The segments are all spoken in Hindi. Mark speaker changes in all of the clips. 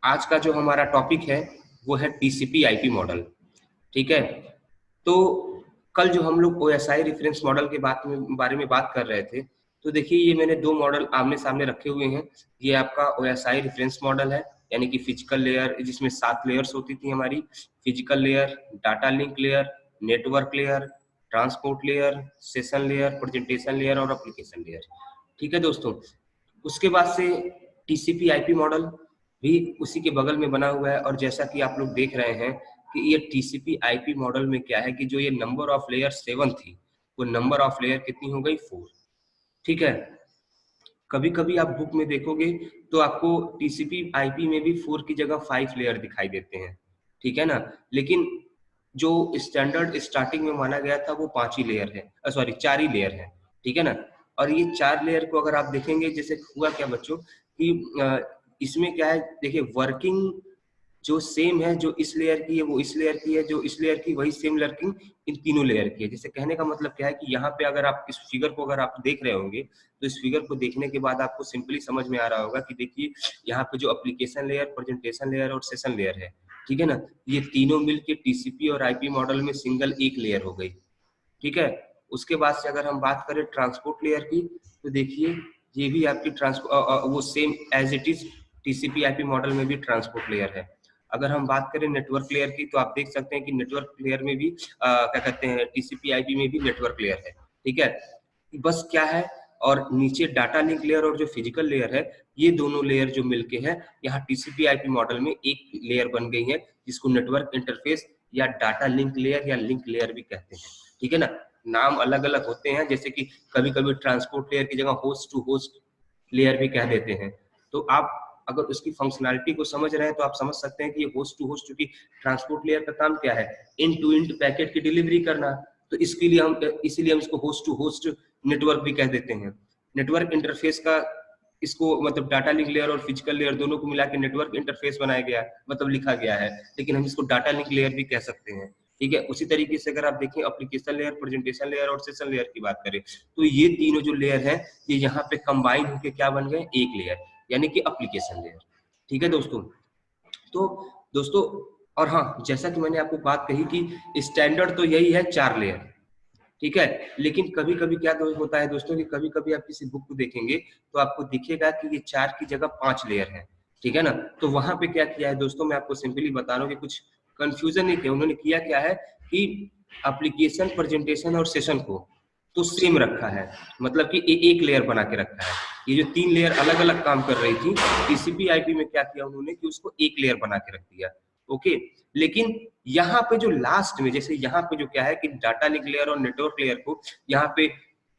Speaker 1: आज का जो हमारा टॉपिक है वो है टीसीपी आईपी मॉडल। ठीक है, तो कल जो हम लोग ओएसआई रेफरेंस मॉडल के बारे में बात कर रहे थे, तो देखिए ये मैंने दो मॉडल आमने सामने रखे हुए हैं। ये आपका ओएसआई रेफरेंस मॉडल है, यानी कि फिजिकल लेयर, जिसमें 7 लेयर्स होती थी हमारी। Physical layer, data link layer, network layer, transport layer, session layer, presentation layer और एप्लीकेशन लेयर। ठीक है दोस्तों, उसके बाद से टीसीपी आईपी मॉडल भी उसी के बगल में बना हुआ है। और जैसा कि आप लोग देख रहे हैं कि ये टीसीपी आईपी मॉडल में क्या है कि जो ये नंबर ऑफ लेयर 7 थी, वो नंबर ऑफ लेयर कितनी हो गई, 4। ठीक है, कभी कभी आप बुक में देखोगे तो आपको टीसीपी आईपी में भी 4 की जगह 5 लेयर दिखाई देते हैं। ठीक है ना, लेकिन जो स्टैंडर्ड स्टार्टिंग में माना गया था वो 5 ही लेयर है, सॉरी 4 ही लेयर है। ठीक है ना, और ये 4 लेयर को अगर आप देखेंगे, जैसे हुआ क्या बच्चों कि इसमें क्या है, देखिए वर्किंग जो सेम है, जो इस लेयर की है वो इस लेयर की है, जो इस लेयर की वही सेम वर्किंग इन तीनों लेयर की है। जैसे कहने का मतलब क्या है कि यहाँ पे अगर आप इस फिगर को अगर आप देख रहे होंगे तो इस फिगर को देखने के बाद आपको सिंपली समझ में आ रहा होगा कि देखिए यहाँ पे जो एप्लीकेशन लेयर, प्रेजेंटेशन लेयर और सेशन लेयर है, ठीक है ना, ये तीनों मिलके टीसीपी और आईपी मॉडल में सिंगल एक लेयर हो गई। ठीक है, उसके बाद से अगर हम बात करें ट्रांसपोर्ट लेयर की, तो देखिए ये भी आपकी वो same as it is TCP IP model में भी ट्रांसपोर्ट लेयर है। अगर हम बात करें नेटवर्क लेयर की, तो आप देख सकते हैं कि नेटवर्क लेयर में भी क्या कहते हैं, टीसीपी आईपी में भी नेटवर्क लेयर है। ठीक है, बस क्या है, और नीचे डाटा लिंक लेयर और जो फिजिकल लेयर है, ये दोनों लेयर जो मिलके है यहाँ टीसीपी आईपी मॉडल में एक लेयर बन गई है, जिसको नेटवर्क इंटरफेस या डाटा लिंक लेयर या लिंक लेयर भी कहते हैं। ठीक है ना, नाम अलग अलग होते हैं, जैसे कि कभी कभी ट्रांसपोर्ट लेयर की जगह होस्ट टू होस्ट लेयर भी कह देते हैं। तो आप अगर उसकी फंक्शनैलिटी को समझ रहे हैं तो आप समझ सकते हैं कि ये होस्ट टू होस्ट, क्योंकि ट्रांसपोर्ट लेयर का काम क्या है, एंड टू एंड पैकेट की डिलीवरी करना, तो इसके लिए इसीलिए हम इसको होस्ट टू होस्ट नेटवर्क भी कह देते हैं। नेटवर्क इंटरफेस का इसको मतलब डाटा लिंक लेयर और फिजिकल लेयर दोनों को मिला के नेटवर्क इंटरफेस बनाया गया, मतलब लिखा गया है, लेकिन हम इसको डाटा लिंक लेयर भी कह सकते हैं। ठीक है, उसी तरीके से अगर आप देखें एप्लीकेशन लेयर, प्रेजेंटेशन लेयर और सेशन लेयर की बात करें, तो ये तीनों जो लेयर है ये यहाँ पे कंबाइन होकर क्या बन गए, एक लेयर, यानी कि एप्लीकेशन लेयर। ठीक है दोस्तों, तो दोस्तों और हाँ, जैसा कि मैंने आपको बात कही कि स्टैंडर्ड तो यही है 4 लेयर। ठीक है, लेकिन कभी कभी क्या होता है दोस्तों कि कभी कभी आप किसी बुक को देखेंगे तो आपको दिखेगा कि ये 4 की जगह 5 लेयर है। ठीक है ना, तो वहां पे क्या किया है दोस्तों, मैं आपको सिंपली बता रहा हूँ कि कुछ कंफ्यूजन नहीं थे। उन्होंने किया क्या है कि एप्लीकेशन, प्रेजेंटेशन और सेशन को तो सेम रखा है, मतलब कि एक लेयर बना के रखा है। ये जो 3 लेयर अलग अलग काम कर रही थी, टीसीपी आईपी में क्या किया उन्होंने कि उसको एक लेयर बना के रख दिया। ओके, लेकिन यहाँ पे जो लास्ट में, जैसे यहाँ पे जो क्या है कि डाटा लिंक लेयर और नेटवर्क लेयर को यहाँ पे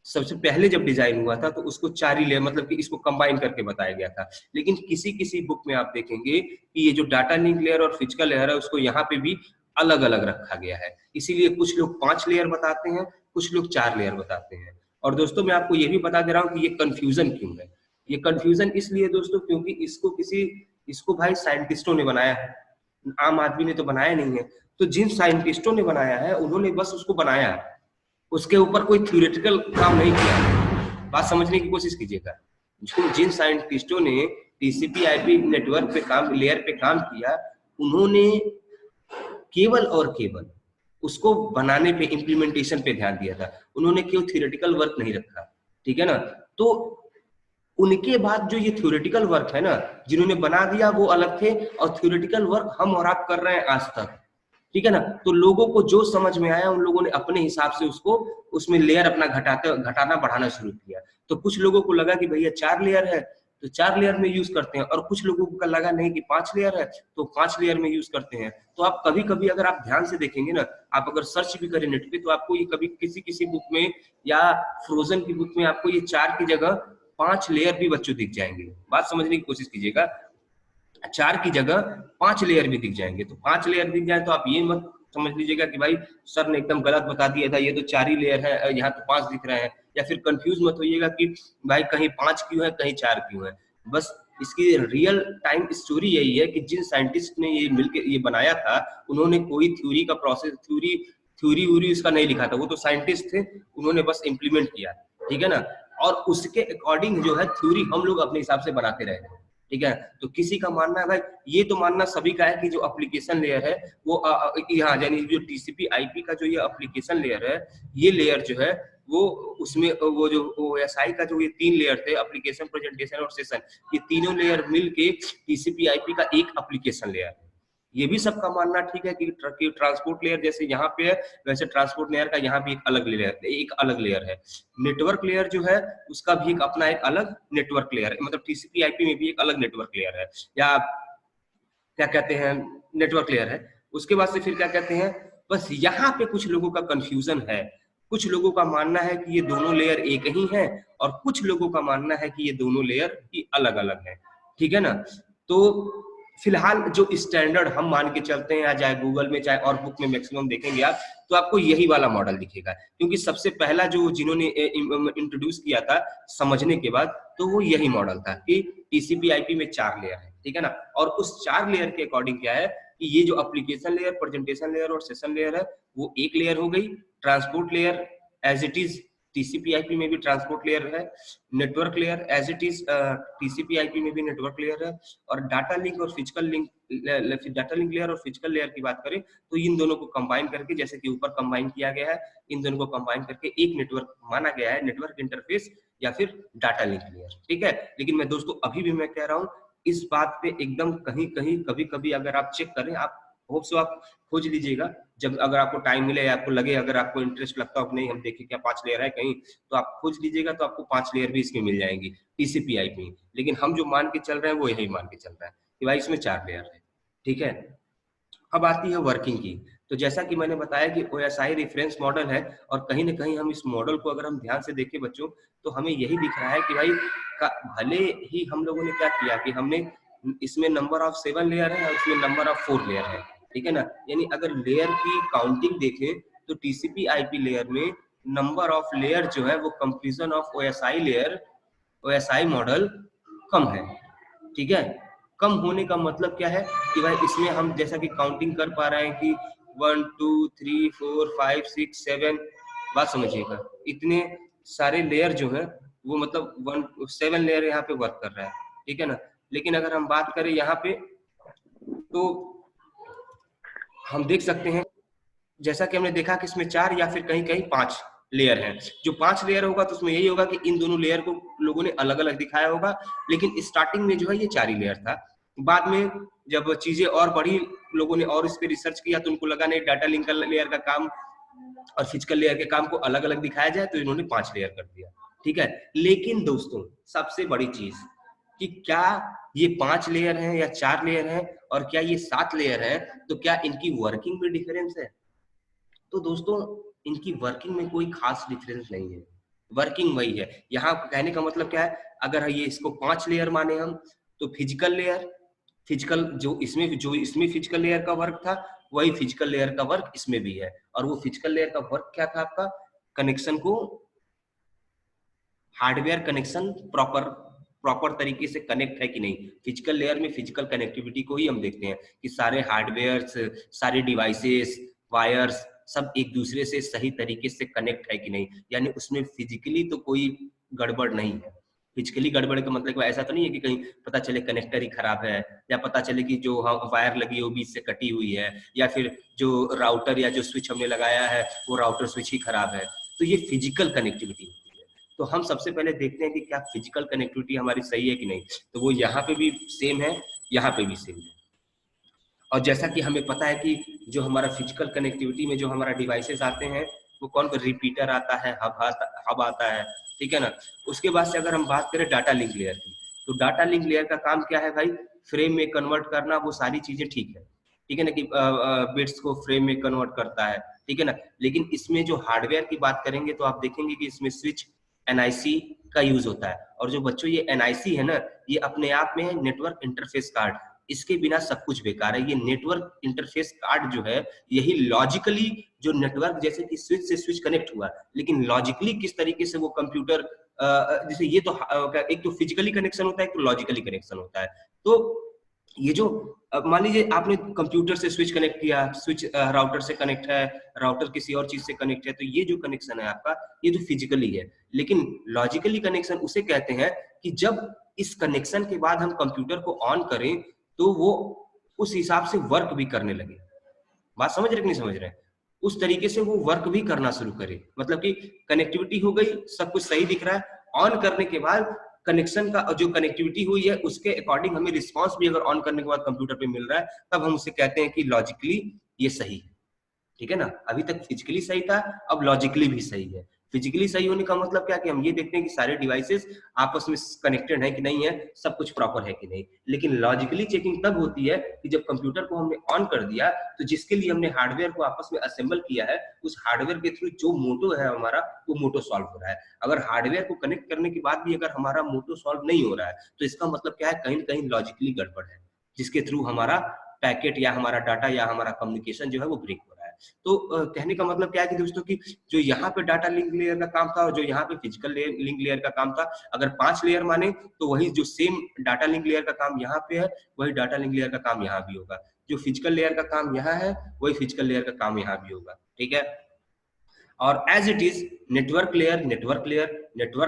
Speaker 1: सबसे पहले जब डिजाइन हुआ था तो उसको 4 ही लेयर, मतलब कि इसको कंबाइन करके बताया गया था। लेकिन किसी किसी बुक में आप देखेंगे कि ये जो डाटा लिंक लेयर और फिजिकल लेयर है उसको यहाँ पे भी अलग अलग रखा गया है। इसीलिए कुछ लोग 5 लेयर बताते हैं, कुछ लोग 4 लेयर बताते हैं। और दोस्तों मैं आपको ये भी बता दे रहा हूँ कि ये कंफ्यूजन क्यों है। ये कंफ्यूजन इसलिए दोस्तों क्योंकि इसको भाई साइंटिस्टों ने बनाया है, आम आदमी ने तो बनाया नहीं है। तो जिन साइंटिस्टों ने बनाया है उन्होंने बस उसको बनाया है, उसके ऊपर कोई थ्योरेटिकल काम नहीं किया। बात समझने की कोशिश कीजिएगा, जिन साइंटिस्टों ने टीसीपी आईपी नेटवर्क पे काम, लेयर पे काम किया, उन्होंने केवल और केवल उसको बनाने पे, इम्प्लीमेंटेशन पे ध्यान दिया था। उन्होंने क्यों थ्योरेटिकल वर्क नहीं रखा। ठीक है ना, तो उनके बाद जो ये थ्योरेटिकल वर्क है ना, जिन्होंने बना दिया वो अलग थे, और थ्योरेटिकल वर्क हम और आप कर रहे हैं आज तक। ठीक है ना, तो लोगों को जो समझ में आया उन लोगों ने अपने हिसाब से उसको उसमें लेयर अपना घटाना बढ़ाना शुरू किया। तो कुछ लोगों को लगा कि भैया 4 लेयर है तो 4 लेयर में यूज करते हैं, और कुछ लोगों को लगा नहीं कि 5 लेयर है तो 5 लेयर में यूज करते हैं। तो आप कभी कभी अगर आप ध्यान से देखेंगे ना, आप अगर सर्च भी करें नेट पे, तो आपको ये कभी किसी किसी बुक में या फ्रोजन की बुक में आपको ये 4 की जगह 5 लेयर भी बच्चों दिख जाएंगे। बात समझने की कोशिश कीजिएगा, 4 की जगह 5 लेयर भी दिख जाएंगे। तो 5 लेयर दिख जाए तो आप ये मत समझ लीजिएगा कि भाई सर ने एकदम गलत बता दिया था, ये तो 4 ही लेयर है, यहाँ तो 5 दिख रहे हैं। या फिर कंफ्यूज मत होइएगा कि भाई कहीं 5 क्यों है, कहीं 4 क्यों है। बस इसकी रियल टाइम स्टोरी यही है कि जिन साइंटिस्ट ने ये मिलकर ये बनाया था, उन्होंने कोई थ्योरी का प्रोसेस, थ्योरी उसका नहीं लिखा था, वो तो साइंटिस्ट थे, उन्होंने बस इम्प्लीमेंट किया। ठीक है ना, और उसके अकॉर्डिंग जो है थ्योरी हम लोग अपने हिसाब से बनाते रहे हैं। ठीक है। तो किसी का मानना है भाई, ये तो मानना सभी का है कि जो एप्लीकेशन लेयर है वो यहाँ यानी जो टीसीपी आईपी का जो ये एप्लीकेशन लेयर है, ये लेयर जो है वो उसमें वो जो ओएसआई का जो ये 3 लेयर थे, एप्लीकेशन, प्रेजेंटेशन और सेशन, ये तीनों लेयर मिलके टीसीपी आईपी का एक एप्लीकेशन लेयर है। ये भी सबका मानना ठीक है कि ट्रांसपोर्ट लेयर जैसे यहाँ पे है, वैसे ट्रांसपोर्ट लेयर का यहाँ भी एक अलग लेयर है। नेटवर्क लेयर जो है उसका भी एक अपना एक अलग नेटवर्क लेयर है, मतलब टीसीपी आईपी में भी एक अलग नेटवर्क लेयर है, या क्या कहते हैं, नेटवर्क लेयर है। उसके बाद से फिर क्या कहते हैं, बस यहाँ पे कुछ लोगों का कंफ्यूजन है। कुछ लोगों का मानना है कि ये दोनों लेयर एक ही हैं, और कुछ लोगों का मानना है कि ये दोनों लेयर ही अलग अलग है। ठीक है ना। तो फिलहाल जो स्टैंडर्ड हम मान के चलते हैं, या चाहे गूगल में चाहे और बुक में मैक्सिमम देखेंगे आप, तो आपको यही वाला मॉडल दिखेगा, क्योंकि सबसे पहला जो जिन्होंने इंट्रोड्यूस किया था समझने के बाद, तो वो यही मॉडल था कि टीसीपी आईपी में 4 लेयर है। ठीक है ना। और उस 4 लेयर के अकॉर्डिंग क्या है कि ये जो एप्लीकेशन लेयर, प्रेजेंटेशन लेयर और सेशन लेयर है वो एक लेयर हो गई। Transport layer as it is TCP IP में भी ट्रांसपोर्ट लेयर है। Network layer as it is TCP IP में भी नेटवर्क लेयर है। और डाटा लिंक और physical link, data link layer और फिजिकल लेयर की बात करें तो इन दोनों को कंबाइन करके, जैसे कि ऊपर कंबाइन किया गया है, इन दोनों को कंबाइन करके एक नेटवर्क माना गया है, नेटवर्क इंटरफेस या फिर डाटा लिंक लेयर। ठीक है। लेकिन मैं दोस्तों अभी भी मैं कह रहा हूँ, इस बात पे एकदम कहीं कहीं कभी कभी अगर आप चेक करें, आप होप सो आप खोज लीजिएगा, जब अगर आपको टाइम मिले, आपको लगे, अगर आपको इंटरेस्ट लगता हो नहीं हम देखें क्या 5 लेयर है कहीं, तो आप खोज लीजिएगा, तो आपको 5 लेयर भी इसमें मिल जाएंगी टीसीपी आईपी। लेकिन हम जो मान के चल रहे हैं वो यही मान के चल रहा है कि भाई इसमें 4 लेयर है। ठीक है। अब आती है वर्किंग की। तो जैसा कि मैंने बताया कि ओएसआई रेफरेंस मॉडल है, और कहीं ना कहीं हम इस मॉडल को अगर हम ध्यान से देखें बच्चों, तो हमें यही दिख रहा है कि भाई भले ही हम लोगों ने क्या किया कि हमने इसमें नंबर ऑफ 7 लेयर है और इसमें नंबर ऑफ 4 लेयर है। ठीक है ना। यानी अगर लेयर की काउंटिंग देखें तो टीसीपी आईपी लेयर में नंबर ऑफ लेयर जो है वो conclusion of OSI layer, OSI model कम है। ठीक है। कम होने का मतलब क्या है कि भाई इसमें हम जैसा कि काउंटिंग कर पा रहे हैं कि 1 2 3 4 5 6 7, बात समझिएगा, इतने सारे लेयर जो है वो मतलब 7 लेयर यहाँ पे वर्क कर रहा है। ठीक है ना। लेकिन अगर हम बात करें यहाँ पे, तो हम देख सकते हैं जैसा कि हमने देखा कि इसमें 4 या फिर कहीं कहीं 5 लेयर हैं। जो 5 लेयर होगा तो उसमें यही होगा कि इन दोनों लेयर को लोगों ने अलग अलग दिखाया होगा, लेकिन स्टार्टिंग में जो है ये 4 ही लेयर था। बाद में जब चीजें और बढ़ी, लोगों ने और इस पे रिसर्च किया, तो उनको लगा नहीं डाटा लिंक लेयर का काम और फिजिकल लेयर के काम को अलग अलग दिखाया जाए, तो इन्होंने 5 लेयर कर दिया। ठीक है। लेकिन दोस्तों सबसे बड़ी चीज कि क्या ये 5 लेयर हैं या 4 लेयर हैं, और क्या ये 7 लेयर हैं, तो क्या इनकी वर्किंग में डिफरेंस है? तो दोस्तों इनकी वर्किंग में कोई खास डिफरेंस नहीं है, वर्किंग वही है। यहाँ कहने का मतलब क्या है, अगर ये इसको 5 लेयर माने हम, तो फिजिकल लेयर, फिजिकल जो इसमें फिजिकल लेयर का वर्क था, वही फिजिकल लेयर का वर्क इसमें भी है। और वो फिजिकल लेयर का वर्क क्या था आपका, कनेक्शन को, हार्डवेयर कनेक्शन प्रॉपर तरीके से कनेक्ट है कि नहीं। फिजिकल लेयर में फिजिकल कनेक्टिविटी को ही हम देखते हैं कि सारे हार्डवेयर्स, सारे डिवाइसेस, वायर्स सब एक दूसरे से सही तरीके से कनेक्ट है कि नहीं, यानी उसमें फिजिकली तो कोई गड़बड़ नहीं है। फिजिकली गड़बड़ का मतलब ऐसा तो नहीं है कि कहीं पता चले कनेक्टर ही खराब है, या पता चले कि जो वायर लगी है वो बीच से कटी हुई है, या फिर जो राउटर या जो स्विच हमने लगाया है वो राउटर स्विच ही खराब है। तो ये फिजिकल कनेक्टिविटी होती है। तो हम सबसे पहले देखते हैं कि क्या फिजिकल कनेक्टिविटी हमारी सही है कि नहीं। तो वो यहाँ पे भी सेम है, यहाँ पे भी सेम है। और जैसा कि हमें पता है कि जो हमारा फिजिकल कनेक्टिविटी में जो हमारा डिवाइसेस आते हैं वो कौन, रिपीटर आता है, हब आता है। ठीक है ना। उसके बाद से अगर हम बात करें डाटा लिंक लेयर की, तो डाटा लिंक लेयर का काम क्या है भाई, फ्रेम में कन्वर्ट करना, वो सारी चीजें ठीक है। ठीक है ना, कि बिट्स को फ्रेम में कन्वर्ट करता है। ठीक है ना। लेकिन इसमें जो हार्डवेयर की बात करेंगे तो आप देखेंगे कि इसमें स्विच, एनआईसी का यूज होता है। और जो बच्चों ये एनआईसी है ना, ये अपने आप में है नेटवर्क इंटरफेस कार्ड, इसके बिना सब कुछ बेकार है। ये नेटवर्क इंटरफेस कार्ड जो है, यही लॉजिकली जो नेटवर्क, जैसे कि स्विच से स्विच कनेक्ट हुआ, लेकिन लॉजिकली किस तरीके से वो कंप्यूटर, जैसे ये तो एक तो फिजिकली कनेक्शन होता है, एक तो लॉजिकली कनेक्शन होता है। तो ये जो मान लीजिए आपने कंप्यूटर से स्विच कनेक्ट किया, स्विच राउटर से कनेक्ट है, राउटर किसी और चीज से कनेक्ट है, तो ये जो कनेक्शन है आपका, ये तो फिजिकली है। लेकिन लॉजिकली कनेक्शन उसे कहते हैं कि जब इस कनेक्शन के बाद हम कंप्यूटर को ऑन करें तो वो उस हिसाब से वर्क भी करने लगे। बात समझ रहे कि नहीं समझ रहे? उस तरीके से वो वर्क भी करना शुरू करे, मतलब कि कनेक्टिविटी हो गई, सब कुछ सही दिख रहा है, ऑन करने के बाद कनेक्शन का जो कनेक्टिविटी हुई है उसके अकॉर्डिंग हमें रिस्पांस भी अगर ऑन करने के बाद कंप्यूटर पे मिल रहा है, तब हम उसे कहते हैं कि लॉजिकली ये सही है। ठीक है ना? अभी तक फिजिकली सही था, अब लॉजिकली भी सही है। फिजिकली सही होने का मतलब क्या कि हम ये देखते हैं कि सारे डिवाइसेस आपस में कनेक्टेड है कि नहीं है, सब कुछ प्रॉपर है कि नहीं। लेकिन लॉजिकली चेकिंग तब होती है कि जब कंप्यूटर को हमने ऑन कर दिया, तो जिसके लिए हमने हार्डवेयर को आपस में असेंबल किया है, उस हार्डवेयर के थ्रू जो मोटो है हमारा, वो मोटो सॉल्व हो रहा है। अगर हार्डवेयर को कनेक्ट करने के बाद भी अगर हमारा मोटो सॉल्व नहीं हो रहा है, तो इसका मतलब क्या है, कहीं न कहीं लॉजिकली गड़बड़ है, जिसके थ्रू हमारा पैकेट या हमारा डाटा या हमारा कम्युनिकेशन जो है वो ब्रेक हो रहा है। तो कहने का मतलब क्या है कि दोस्तों कि जो यहाँ पे डाटा लिंक लेयर का काम था और जो यहाँ पे फिजिकल लिंक लेयर का काम था, अगर 5 लेयर माने तो वही जो सेम डाटा लिंक लेयर का काम यहाँ पे है, वही डाटा लिंक लेयर का काम यहाँ भी होगा। जो फिजिकल लेयर का काम यहाँ है, वही फिजिकल लेयर का काम यहाँ भी होगा। ठीक है? और as it is network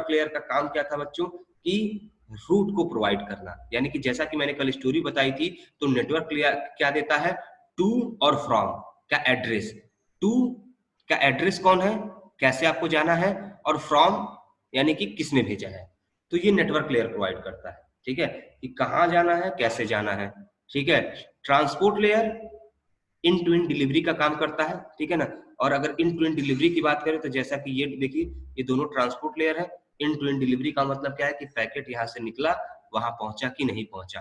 Speaker 1: layer का काम क्या था बच्चों कि रूट को प्रोवाइड करना। यानी कि जैसा कि मैंने कल स्टोरी बताई थी, तो नेटवर्क लेयर क्या देता है, टू और फ्रॉम का एड्रेस। टू का एड्रेस कौन है, कैसे आपको जाना है, और फ्रॉम यानी कि किसने भेजा है। तो ये नेटवर्क लेयर प्रोवाइड करता है। ठीक है? कि कहाँ जाना है, कैसे जाना है। ठीक है? Transport layer end to end delivery का काम करता है। ठीक है ना? और अगर इन टू इन डिलीवरी की बात करें तो जैसा कि ये देखिए, ये दोनों ट्रांसपोर्ट लेयर है। इन टू इन डिलीवरी का मतलब क्या है कि पैकेट यहाँ से निकला, वहां पहुंचा कि नहीं पहुंचा।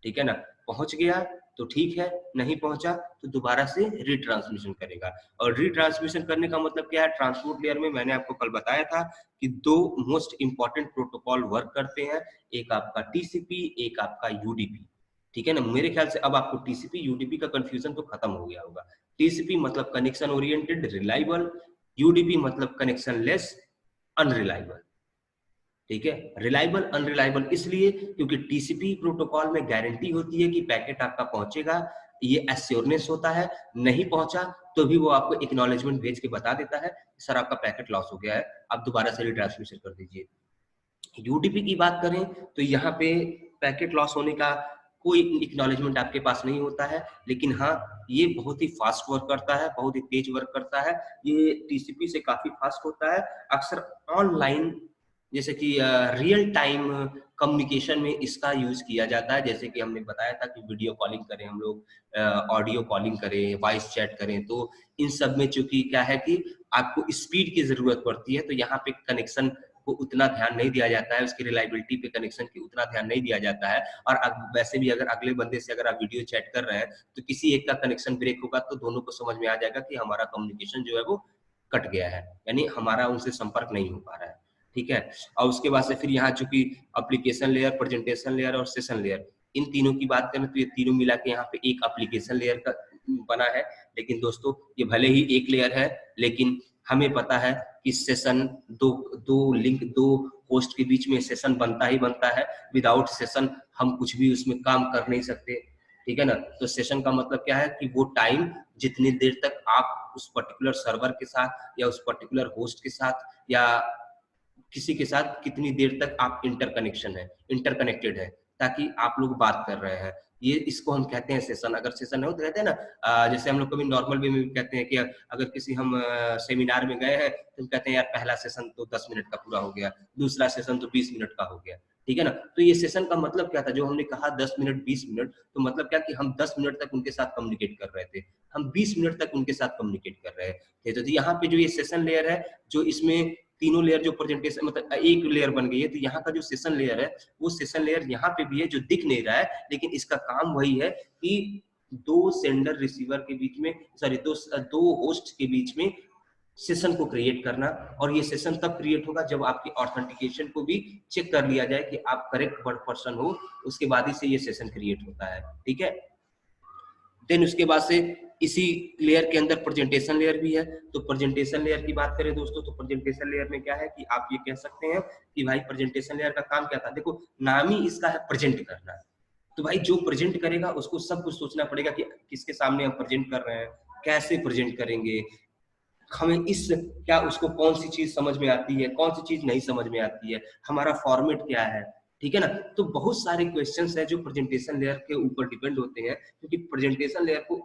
Speaker 1: ठीक है ना? पहुंच गया तो ठीक है, नहीं पहुंचा तो दोबारा से रिट्रांसमिशन करेगा। और रिट्रांसमिशन करने का मतलब क्या है, ट्रांसपोर्ट लेयर में मैंने आपको कल बताया था कि 2 मोस्ट इंपॉर्टेंट प्रोटोकॉल वर्क करते हैं, एक आपका टीसीपी, एक आपका यूडीपी। ठीक है ना? मेरे ख्याल से अब आपको टीसीपी यूडीपी का कंफ्यूजन तो खत्म हो गया होगा। टीसीपी मतलब कनेक्शन ओरिएंटेड रिलायबल, यूडीपी मतलब कनेक्शन लेस अनरिलायबल। ठीक है? रिलायबल अनरिलायबल इसलिए क्योंकि टीसीपी प्रोटोकॉल में गारंटी होती है कि पैकेट आपका पहुंचेगा, ये एश्योरेंस होता है। नहीं पहुंचा तो भी वो आपको एक्नॉलेजमेंट भेज के बता देता है, सर आपका पैकेट लॉस हो गया है, आप दोबारा से रिट्रांसमिशन कर दीजिए। यूडीपी की बात करें तो यहाँ पे पैकेट लॉस होने का कोई एक्नॉलेजमेंट आपके पास नहीं होता है, लेकिन हाँ, ये बहुत ही फास्ट वर्क करता है, बहुत ही तेज वर्क करता है। ये टीसीपी से काफी फास्ट होता है। अक्सर ऑनलाइन जैसे कि रियल टाइम कम्युनिकेशन में इसका यूज किया जाता है। जैसे कि हमने बताया था कि वीडियो कॉलिंग करें हम लोग, ऑडियो कॉलिंग करें, वॉइस चैट करें, तो इन सब में चूंकि क्या है कि आपको स्पीड की जरूरत पड़ती है, तो यहाँ पे कनेक्शन को उतना ध्यान नहीं दिया जाता है, उसकी रिलायबिलिटी पे कनेक्शन की उतना ध्यान नहीं दिया जाता है। और वैसे भी अगर अगले बंदे से अगर आप वीडियो चैट कर रहे हैं तो किसी एक का कनेक्शन ब्रेक होगा तो दोनों को समझ में आ जाएगा कि हमारा कम्युनिकेशन जो है वो कट गया है, यानी हमारा उनसे संपर्क नहीं हो पा रहा है। ठीक है? और उसके बाद से फिर यहाँ चूंकि एप्लीकेशन लेयर, प्रेजेंटेशन लेयर और सेशन लेयर, इन तीनों की बात करें तो ये तीनों मिला के यहाँ पे एक एप्लीकेशन लेयर का बना है। लेकिन दोस्तों ये भले ही एक लेयर है, लेकिन हमें पता है कि सेशन दो होस्ट के बीच में सेशन बनता ही बनता है। विदाउट सेशन हम कुछ भी उसमें काम कर नहीं सकते। ठीक है ना? तो सेशन का मतलब क्या है कि वो टाइम जितनी देर तक आप उस पर्टिकुलर सर्वर के साथ या उस पर्टिकुलर होस्ट के साथ या किसी के साथ कितनी देर तक आप इंटरकनेक्टेड है, ताकि आप लोग बात कर रहे हैं, ये इसको हम कहते हैं सेशन। अगर सेशन हो तो कहते हैं ना, जैसे हम लोग कभी नॉर्मल वे में भी कहते हैं कि अगर किसी हम सेमिनार में गए हैं तो हम कहते हैं यार पहला सेशन तो 10 मिनट का पूरा हो गया, दूसरा सेशन तो 20 मिनट का हो गया। ठीक है ना? तो ये सेशन का मतलब क्या था, जो हमने कहा 10 मिनट 20 मिनट, तो मतलब क्या कि हम 10 मिनट तक उनके साथ कम्युनिकेट कर रहे थे, हम 20 मिनट तक उनके साथ कम्युनिकेट कर रहे थे। तो यहाँ पे जो ये सेशन लेयर है, जो इसमें तीनों लेयर जो प्रेजेंटेशन मतलब एक लेयर बन गई है, तो यहाँ का जो सेशन लेयर है, वो सेशन लेयर यहाँ पे भी है, जो दिख नहीं रहा है, लेकिन इसका काम वही है कि दो सेंडर रिसीवर के बीच में, सॉरी दो होस्ट के बीच में सेशन को क्रिएट करना। और ये सेशन तब क्रिएट होगा जब आपकी ऑथेंटिकेशन को भी चेक कर लिया जाए कि आप करेक्ट पर्सन हो, उसके बाद ही से ये सेशन क्रिएट होता है। ठीक है? देन उसके बाद से इसी लेयर के अंदर प्रेजेंटेशन लेयर भी है। तो प्रेजेंटेशन लेयर की बात करें दोस्तों, तो प्रेजेंटेशन लेयर में क्या है कि आप ये कह सकते हैं कि भाई प्रेजेंटेशन लेयर का काम क्या था। देखो, नाम ही इसका है प्रेजेंट करना। तो भाई जो प्रेजेंट करेगा उसको सब कुछ सोचना पड़ेगा कि किसके सामने हम प्रेजेंट कर रहे हैं, कैसे प्रेजेंट करेंगे, हमें इस क्या उसको कौन सी चीज समझ में आती है, कौन सी चीज नहीं समझ में आती है, हमारा फॉर्मेट क्या है। ठीक है ना। तो बहुत सारे क्वेश्चंस हैं जो प्रेजेंटेशन लेयर के ऊपर डिपेंड होते हैं, क्योंकि प्रेजेंटेशन लेयर को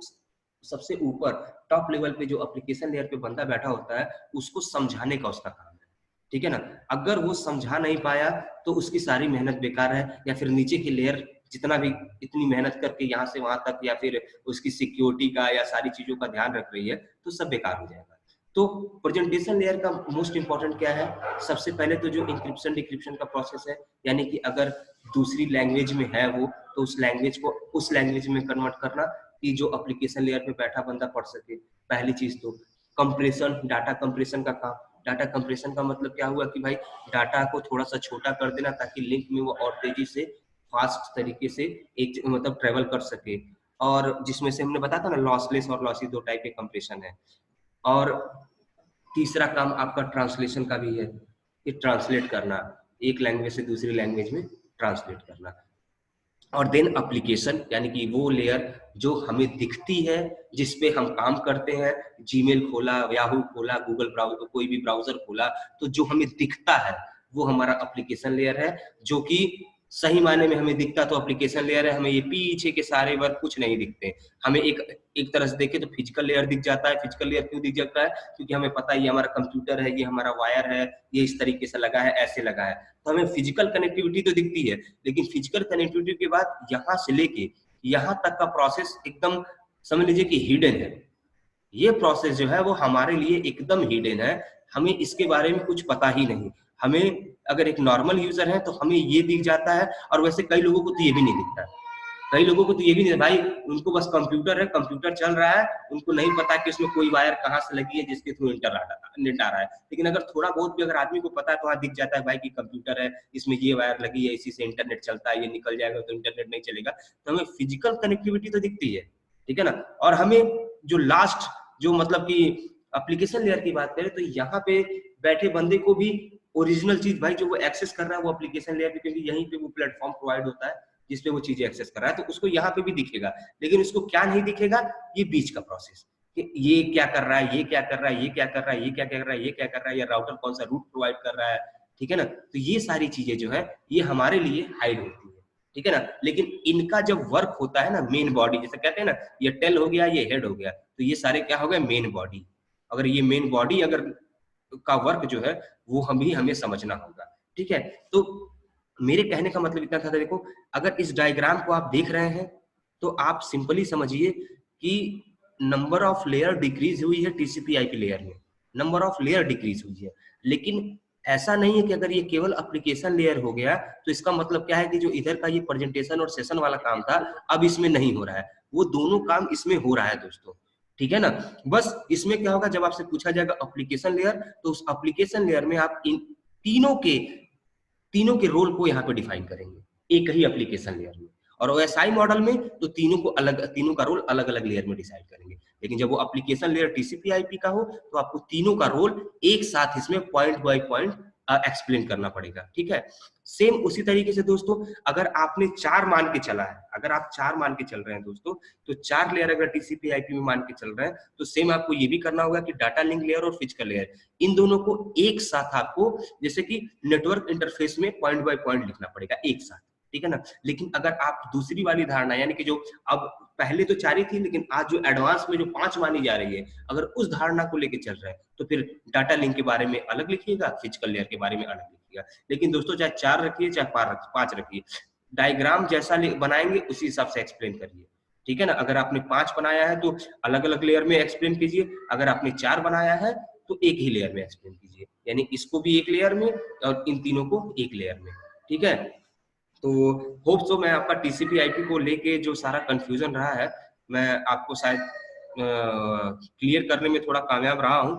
Speaker 1: सबसे ऊपर टॉप लेवल पे जो एप्लीकेशन लेयर पे बंदा बैठा होता है उसको समझाने का उसका काम है, ठीक है ना। अगर वो समझा नहीं पाया तो उसकी सारी मेहनत बेकार है, या फिर नीचे की लेयर जितना भी इतनी मेहनत करके यहाँ से वहां तक या फिर उसकी सिक्योरिटी का या सारी चीजों का ध्यान रख रही है तो सब बेकार हो जाएगा। तो प्रेजेंटेशन लेयर का मोस्ट इंपॉर्टेंट क्या है, सबसे पहले तो जो इंक्रिप्शन डिक्रिप्शन का प्रोसेस है, यानी कि अगर दूसरी लैंग्वेज में है वो तो उस लैंग्वेज को उस लैंग्वेज में कन्वर्ट करना कि जो एप्लीकेशन लेयर पे बैठा बंदा पढ़ सके, पहली चीज। तो कंप्रेशन, डाटा कंप्रेशन का काम। डाटा कंप्रेशन का मतलब क्या हुआ कि भाई डाटा को थोड़ा सा छोटा कर देना ताकि लिंक में वो और तेजी से फास्ट तरीके से एक मतलब ट्रेवल कर सके, और जिसमें से हमने बताया था ना लॉसलेस और लॉसी दो टाइप के कंप्रेशन है। और तीसरा काम आपका ट्रांसलेशन का भी है, कि ट्रांसलेट करना, एक लैंग्वेज से दूसरी लैंग्वेज में ट्रांसलेट करना। और देन एप्लीकेशन, यानी कि वो लेयर जो हमें दिखती है, जिसपे हम काम करते हैं, जीमेल खोला, याहू खोला, गूगल ब्राउजर, कोई भी ब्राउजर खोला, तो जो हमें दिखता है वो हमारा एप्लीकेशन लेयर है, जो कि सही मायने में हमें दिखता तो एप्लीकेशन लेयर है, हमें ये पीछे के सारे वर्क कुछ नहीं दिखते। हमें एक तरह से देखें तो फिजिकल लेयर दिख जाता है। फिजिकल लेयर क्यों दिख जाता है, क्योंकि हमें पता है ये हमारा कंप्यूटर है, ये हमारा वायर है, ये इस तरीके से लगा है, ऐसे लगा है, तो हमें फिजिकल कनेक्टिविटी तो दिखती है। लेकिन फिजिकल कनेक्टिविटी के बाद यहाँ से लेके यहाँ तक का प्रोसेस एकदम समझ लीजिए कि हिडन है। ये प्रोसेस जो है वो हमारे लिए एकदम हिडन है, हमें इसके बारे में कुछ पता ही नहीं। हमें अगर एक नॉर्मल यूजर है तो हमें ये दिख जाता है, और वैसे कई लोगों को तो ये भी नहीं दिखता। कई लोगों को तो ये भी नहीं, भाई उनको बस कंप्यूटर है, कंप्यूटर चल रहा है, उनको नहीं पता कि उसमें कोई वायर कहाँ से लगी है जिसके थ्रू नेट आ रहा है। लेकिन अगर थोड़ा बहुत भी अगर आदमी को पता है तो वहाँ दिख जाता है भाई कि कंप्यूटर है, इसमें ये वायर लगी है, इसी से इंटरनेट चलता है, ये निकल जाएगा तो इंटरनेट नहीं चलेगा। तो हमें फिजिकल कनेक्टिविटी तो दिखती है, ठीक है ना। और हमें जो लास्ट जो मतलब कि एप्लीकेशन लेयर की बात करें तो यहाँ पे बैठे बंदे को भी ओरिजिनल चीज भाई जो वो एक्सेस कर रहा है वो एप्लीकेशन लेयर पे, क्योंकि यहीं पे वो प्लेटफॉर्म प्रोवाइड होता है जिसपे वो चीजें एक्सेस कर रहा है, तो उसको यहाँ पे भी दिखेगा। लेकिन उसको क्या नहीं दिखेगा, ये बीच का प्रोसेस, कि ये क्या कर रहा है, ये क्या कर रहा है, ये क्या कर रहा है, ये क्या कर रहा है, ये क्या कर रहा है, या राउटर कौन सा रूट प्रोवाइड कर रहा है, ठीक है ना। तो ये सारी चीजें जो है ये हमारे लिए हाइड होती है, ठीक है ना। लेकिन इनका जब वर्क होता है ना, मेन बॉडी जैसे कहते हैं ना, ये टेल हो गया, ये हेड हो गया, तो ये सारे क्या हो गए, मेन बॉडी। अगर ये मेन बॉडी अगर का वर्क जो है वो हमें समझना होगा, ठीक है। तो मेरे कहने का मतलब इतना था, देखो अगर इस डायग्राम को आप देख रहे हैं तो आप सिंपली समझिए कि नंबर ऑफ लेयर डिक्रीज हुई है टीसीपी आईपी लेयर में, नंबर ऑफ लेयर डिक्रीज हुई है। लेकिन ऐसा नहीं है कि अगर ये केवल एप्लीकेशन लेयर हो गया तो इसका मतलब क्या है कि जो इधर का ये प्रेजेंटेशन और सेशन वाला काम था अब इसमें नहीं हो रहा है, वो दोनों काम इसमें हो रहा है दोस्तों, ठीक है ना। बस इसमें क्या होगा, जब आपसे पूछा जाएगा एप्लीकेशन लेयर, तो उस एप्लीकेशन लेयर में आप इन तीनों के रोल को यहाँ पे डिफाइन करेंगे एक ही एप्लीकेशन लेयर में। और ओएसआई मॉडल में तो तीनों का रोल अलग अलग लेयर में डिसाइड करेंगे। लेकिन जब वो एप्लीकेशन लेयर टीसीपी आईपी का हो तो आपको तीनों का रोल एक साथ इसमें पॉइंट बाय पॉइंट एक्सप्लेन करना पड़ेगा, ठीक है। सेम उसी तरीके से दोस्तों अगर आपने 4 मान के चला है, अगर आप 4 मान के चल रहे हैं दोस्तों, तो 4 लेयर अगर टीसीपी आईपी में मान के चल रहे हैं तो सेम आपको ये भी करना होगा कि डाटा लिंक लेयर और फिजिकल लेयर, इन दोनों को एक साथ आपको जैसे कि नेटवर्क इंटरफेस में पॉइंट बाय पॉइंट लिखना पड़ेगा एक साथ, ठीक है ना। लेकिन अगर आप दूसरी वाली धारणा, यानी कि जो अब पहले तो 4 ही थी लेकिन आज जो एडवांस में जो 5 मानी जा रही है, अगर उस धारणा को लेके चल रहे हैं तो फिर डाटा लिंक के बारे में अलग लिखिएगा, फिजिकल लेयर के बारे में अलग लिखिएगा। लेकिन दोस्तों चाहे 4 रखिए चाहे 5 रखिए, डायग्राम जैसा बनाएंगे उसी हिसाब से एक्सप्लेन करिए, ठीक है ना। अगर आपने 5 बनाया है तो अलग अलग लेयर में एक्सप्लेन कीजिए, अगर आपने 4 बनाया है तो एक ही लेयर में एक्सप्लेन कीजिए, यानी इसको भी एक लेयर में और इन तीनों को एक लेयर में, ठीक है। तो होप सो मैं आपका टीसीपी आईपी को लेके जो सारा कंफ्यूजन रहा है मैं आपको शायद क्लियर करने में थोड़ा कामयाब रहा हूं।